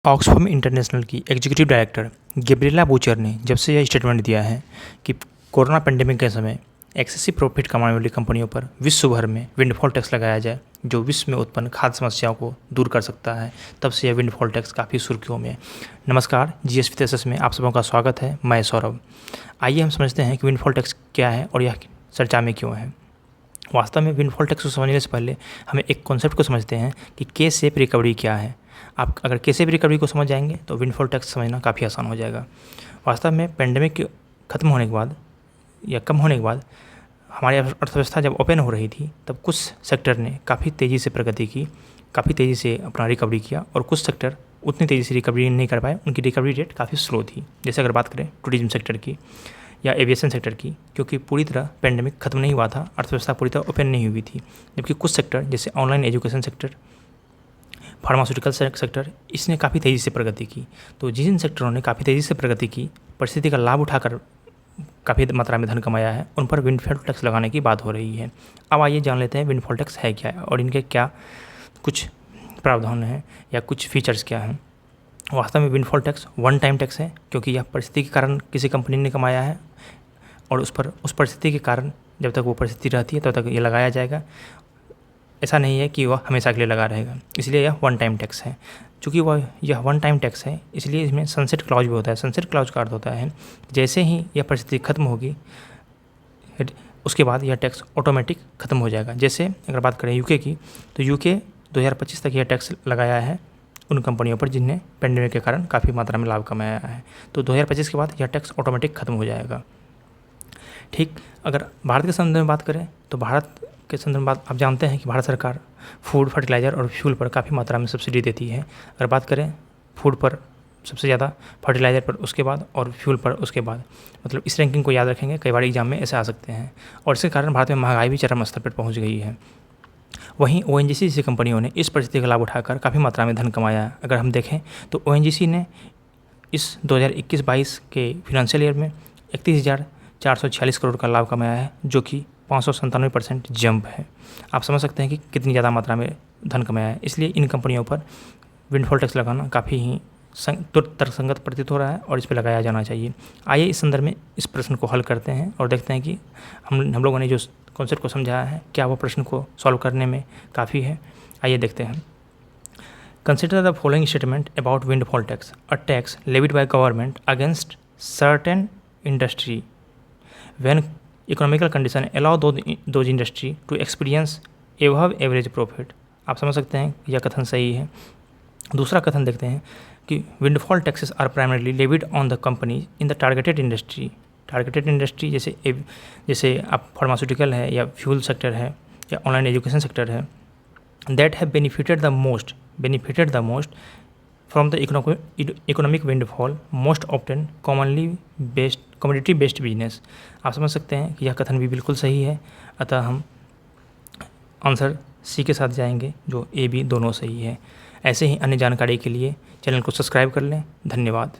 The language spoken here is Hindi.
ऑक्सफैम इंटरनेशनल की एग्जीक्यूटिव डायरेक्टर गैब्रिएला बूचर ने जब से यह स्टेटमेंट दिया है कि कोरोना पेंडेमिक के समय एक्सेसिव प्रॉफिट कमाने वाली कंपनियों पर विश्व भर में विंडफॉल टैक्स लगाया जाए जो विश्व में उत्पन्न खाद्य समस्याओं को दूर कर सकता है, तब से यह विंडफॉल टैक्स काफ़ी सुर्खियों में है। नमस्कार, जीएसपी थेसिस में आप सबों का स्वागत है। मैं सौरभ। आइए हम समझते हैं कि विंडफॉल टैक्स क्या है और यह चर्चा में क्यों है। वास्तव में विंडफॉल टैक्स को समझने से पहले हमें एक कॉन्सेप्ट को समझते हैं कि के शेप रिकवरी क्या है। आप अगर के शेप रिकवरी को समझ जाएंगे तो विंडफॉल टैक्स समझना काफ़ी आसान हो जाएगा। वास्तव में पेंडेमिक खत्म होने के बाद या कम होने के बाद हमारी अर्थव्यवस्था जब ओपन हो रही थी तब कुछ सेक्टर ने काफ़ी तेज़ी से प्रगति की, काफ़ी तेज़ी से अपना रिकवरी किया और कुछ सेक्टर उतनी तेज़ी से रिकवरी नहीं कर पाए, उनकी रिकवरी रेट काफ़ी स्लो थी। जैसे अगर बात करें टूरिज्म सेक्टर की या एविएशन सेक्टर की, क्योंकि पूरी तरह पेंडेमिक खत्म नहीं हुआ था, अर्थव्यवस्था पूरी तरह ओपन नहीं हुई थी। जबकि कुछ सेक्टर जैसे online education sector, pharmaceutical sector, इसने काफ़ी तेज़ी से प्रगति की। तो जिन सेक्टरों ने काफ़ी तेज़ी से प्रगति की, परिस्थिति का लाभ उठाकर काफ़ी मात्रा में धन कमाया है, उन पर विंडफॉल टैक्स लगाने की बात हो रही है। अब आइए जान लेते हैं विंडफॉल टैक्स है क्या है और इनके क्या कुछ प्रावधान हैं या कुछ फीचर्स क्या हैं। वास्तव में windfall tax one time tax है, क्योंकि यह परिस्थिति के कारण किसी कंपनी ने कमाया है और उस परिस्थिति के कारण जब तक वो परिस्थिति रहती है तब तक ये लगाया जाएगा। ऐसा नहीं है कि वह हमेशा के लिए लगा रहेगा, इसलिए यह वन टाइम टैक्स है। चूँकि यह वन टाइम टैक्स है, इसलिए इसमें सनसेट क्लॉज भी होता है। सनसेट क्लॉज का अर्थ होता है जैसे ही यह परिस्थिति खत्म होगी उसके बाद यह टैक्स ऑटोमेटिक खत्म हो जाएगा। जैसे अगर बात करें यूके की, तो यूके 2025 तक यह टैक्स लगाया है उन कंपनियों पर जिन्हें पेंडेमिक के कारण काफ़ी मात्रा में लाभ कमाया है। तो 2025 के बाद यह टैक्स ऑटोमेटिक खत्म हो जाएगा। ठीक, अगर भारत के संदर्भ में बात करें तो भारत के संदर्भ में आप जानते हैं कि भारत सरकार फूड, फर्टिलाइज़र और फ्यूल पर काफ़ी मात्रा में सब्सिडी देती है। अगर बात करें फूड पर सबसे ज़्यादा, फर्टिलाइज़र पर उसके बाद और फ्यूल पर उसके बाद, मतलब इस रैंकिंग को याद रखेंगे, कई बार एग्जाम में ऐसे आ सकते हैं। और इसके कारण भारत में महंगाई भी चरम स्तर पर पहुँच गई है। वहीं ओएनजीसी जैसी कंपनियों ने इस परिस्थिति का लाभ उठाकर काफ़ी मात्रा में धन कमाया है। अगर हम देखें तो ओएनजीसी ने इस 2021-22 के फिनेंशियल ईयर में 31,446 करोड़ का लाभ कमाया है, जो कि 597% जंप है। आप समझ सकते हैं कि कितनी ज़्यादा मात्रा में धन कमाया है। इसलिए इन कंपनियों पर विंडफॉल टैक्स लगाना काफ़ी ही तर्कसंगत प्रतीत हो रहा है और इस पर लगाया जाना चाहिए। आइए इस संदर्भ में इस प्रश्न को हल करते हैं और देखते हैं कि हम लोगों ने जो कॉन्सेप्ट को समझाया है क्या वो प्रश्न को सॉल्व करने में काफ़ी है। आइए देखते हैं। Consider the following statement about windfall tax, a tax levied by government against certain industry when economical condition allow those industry to experience above average profit। आप समझ सकते हैं यह कथन सही है। दूसरा कथन देखते हैं कि windfall taxes are primarily levied on the company in the targeted industry. Targeted industry जैसे आप फार्मास्यूटिकल है या फ्यूल सेक्टर है या ऑनलाइन एजुकेशन सेक्टर है, that have benefited the most from the economic windfall most often commodity based business. आप समझ सकते हैं कि यह कथन भी बिल्कुल सही है, अतः हम आंसर सी के साथ जाएंगे, जो ए बी दोनों सही है। ऐसे ही अन्य जानकारी के लिए चैनल को सब्सक्राइब कर लें। धन्यवाद।